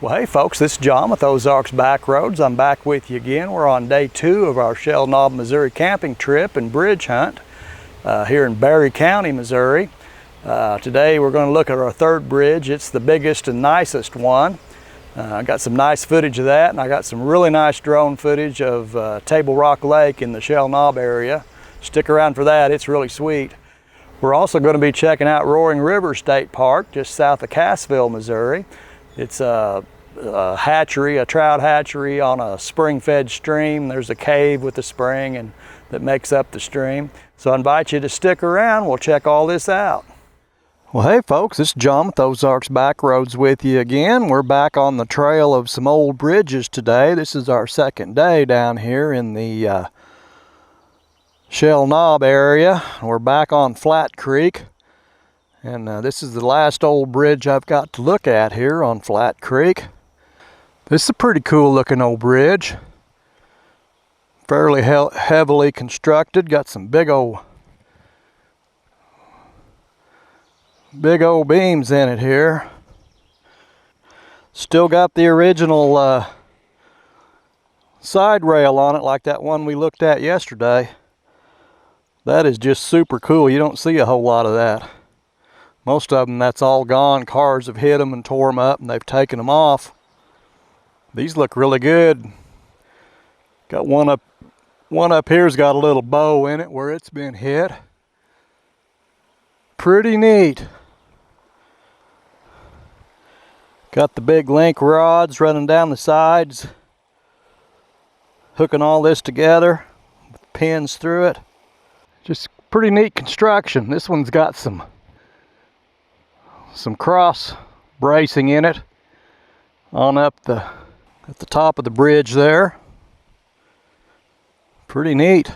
Well, hey folks, this is John with Ozarks Back Roads. I'm back with you again. We're on day 2 of our Shell Knob, Missouri camping trip and bridge hunt here in Barry County, Missouri. Today we're going to look at our third bridge. It's the biggest and nicest one. I got some nice footage of that, and I got some really nice drone footage of Table Rock Lake in the Shell Knob area. Stick around for that, it's really sweet. We're also going to be checking out Roaring River State Park just south of Cassville, Missouri. It's a hatchery, a trout hatchery on a spring-fed stream. There's a cave with a spring and that makes up the stream. So I invite you to stick around. We'll check all this out. Well, hey folks, this is John with Ozarks Back Roads with you again. We're back on the trail of some old bridges today. This is our second day down here in the Shell Knob area. We're back on Flat Creek. And this is the last old bridge I've got to look at here on Flat Creek. This is a pretty cool looking old bridge. Fairly heavily constructed. Got some big old beams in it here. Still got the original side rail on it like that one we looked at yesterday. That is just super cool. You don't see a whole lot of that. Most of them, that's all gone. Cars have hit them and tore them up and they've taken them off. These look really good. Got one up here's got a little bow in it where it's been hit. Pretty neat. Got the big link rods running down the sides. Hooking all this together with pins through it. Just pretty neat construction. This one's got some cross bracing in it on up at the top of the bridge there. Pretty neat.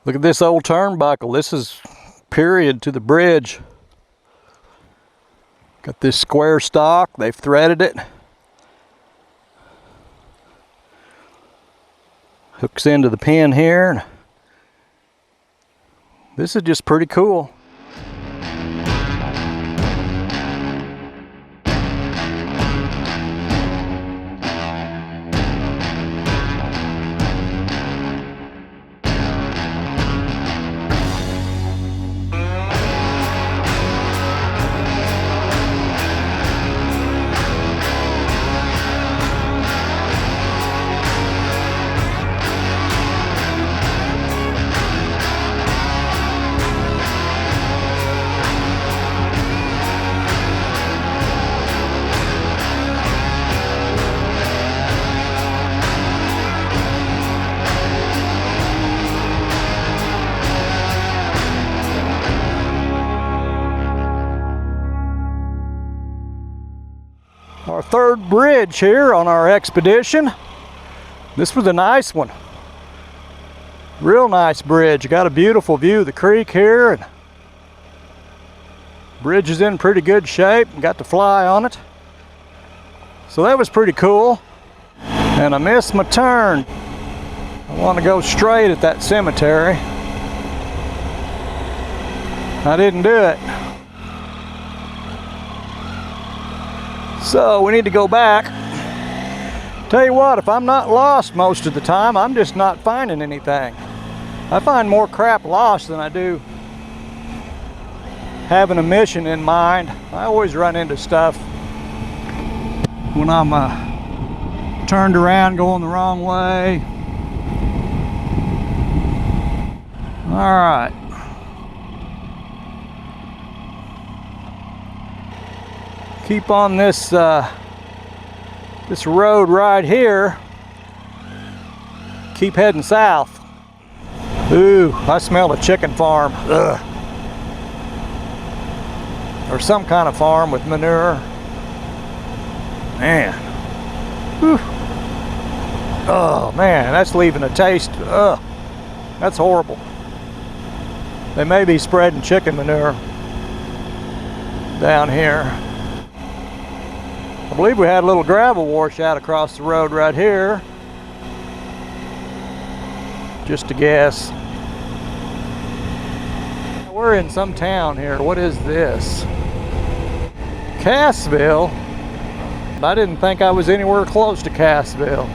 Look at this old turnbuckle. This is period to the bridge. Got this square stock. They've threaded it. Hooks into the pin here. This is just pretty cool. Our third bridge here on our expedition. This was a nice one. Real nice bridge. Got a beautiful view of the creek here. And bridge is in pretty good shape. Got to fly on it. So that was pretty cool. And I missed my turn. I want to go straight at that cemetery. I didn't do it. So we need to go back. Tell you what, if I'm not lost most of the time, I'm just not finding anything. I find more crap lost than I do having a mission in mind. I always run into stuff when I'm turned around going the wrong way. All right. Keep on this this road right here. Keep heading south. Ooh, I smell a chicken farm. Ugh. Or some kind of farm with manure. Man. Whew. Oh man, that's leaving a taste. Ugh. That's horrible. They may be spreading chicken manure down here. I believe we had a little gravel washout across the road right here. Just a guess. We're in some town here. What is this? Cassville? I didn't think I was anywhere close to Cassville.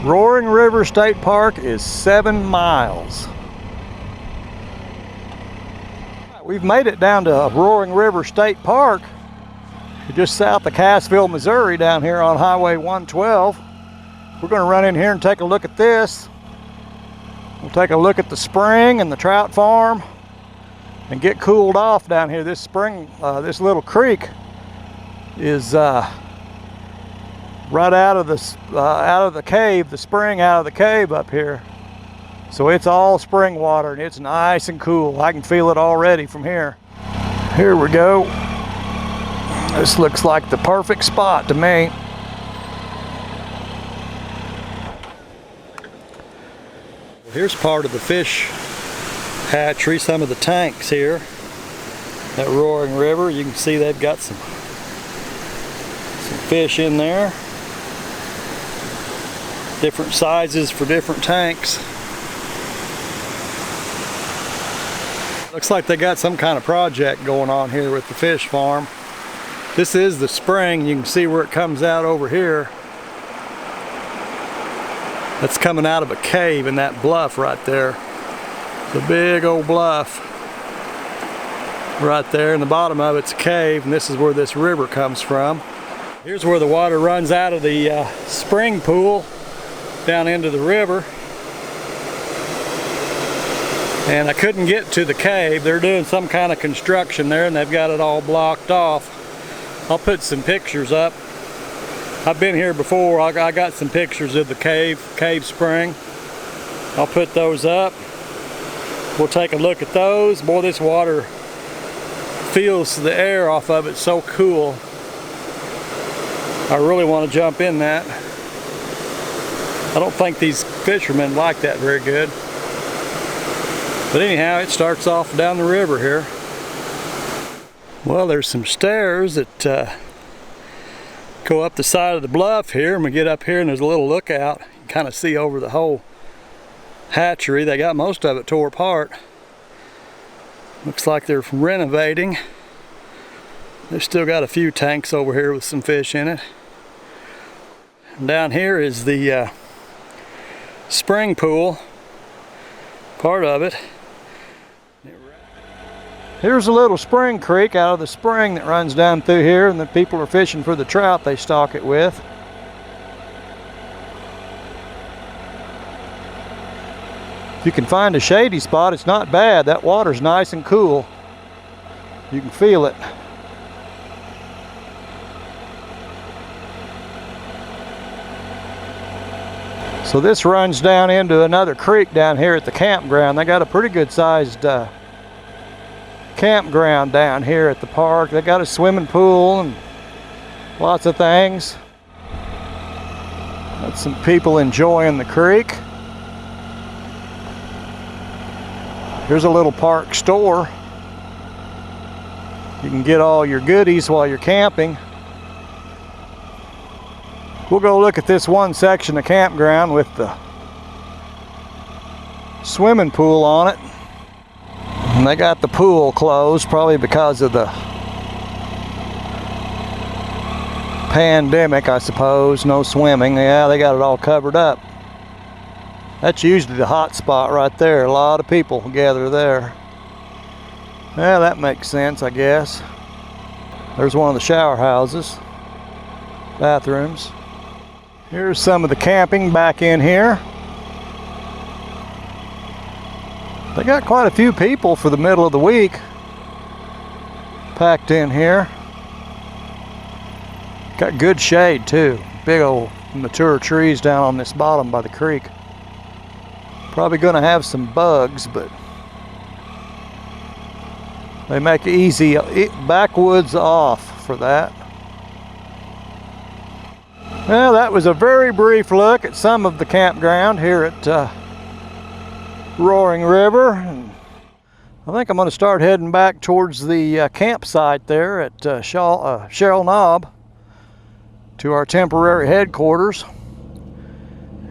Roaring River State Park is 7 miles. We've made it down to Roaring River State Park, just south of Cassville, Missouri, down here on Highway 112. We're going to run in here and take a look at this. We'll take a look at the spring and the trout farm and get cooled off down here. This spring, this little creek is right out of the cave, the spring out of the cave up here. So it's all spring water and it's nice and cool. I can feel it already from here. Here we go. This looks like the perfect spot to me. Here's part of the fish hatchery, some of the tanks here at Roaring River. You can see they've got some fish in there. Different sizes for different tanks. Looks like they got some kind of project going on here with the fish farm. This is the spring. You can see where it comes out over here. That's coming out of a cave in that bluff right there. The big old bluff right there, and the bottom of it's a cave, and this is where this river comes from. Here's where the water runs out of the spring pool down into the river. And I couldn't get to the cave. They're doing some kind of construction there and they've got it all blocked off. I'll put some pictures up. I've been here before. I got some pictures of the cave spring. I'll put those up. We'll take a look at those. Boy, this water feels the air off of it so cool. I really want to jump in that. I don't think these fishermen like that very good. But anyhow, it starts off down the river here. Well, there's some stairs that go up the side of the bluff here, and we get up here and there's a little lookout. You can kind of see over the whole hatchery. They got most of it tore apart. Looks like they're renovating. They've still got a few tanks over here with some fish in it. And down here is the spring pool, part of it. Here's a little spring creek out of the spring that runs down through here, and the people are fishing for the trout they stock it with. If you can find a shady spot, it's not bad. That water's nice and cool. You can feel it. So this runs down into another creek down here at the campground. They got a pretty good sized campground down here at the park. They got a swimming pool and lots of things. Got some people enjoying the creek. Here's a little park store. You can get all your goodies while you're camping. We'll go look at this one section of campground with the swimming pool on it. And they got the pool closed, probably because of the pandemic, I suppose. No swimming. Yeah, they got it all covered up. That's usually the hot spot right there. A lot of people gather there. Yeah, that makes sense, I guess. There's one of the shower houses, bathrooms. Here's some of the camping back in here. They got quite a few people for the middle of the week packed in here. Got good shade too. Big old mature trees down on this bottom by the creek. Probably gonna have some bugs, but they make easy backwoods off for that. Well, that was a very brief look at some of the campground here at Roaring River. And I think I'm going to start heading back towards the campsite there at Shell Knob to our temporary headquarters.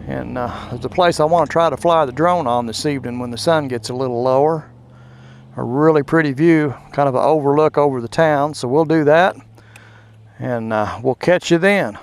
And there's a place I want to try to fly the drone on this evening when the sun gets a little lower. a really pretty view, kind of an overlook over the town. So we'll do that, and we'll catch you then.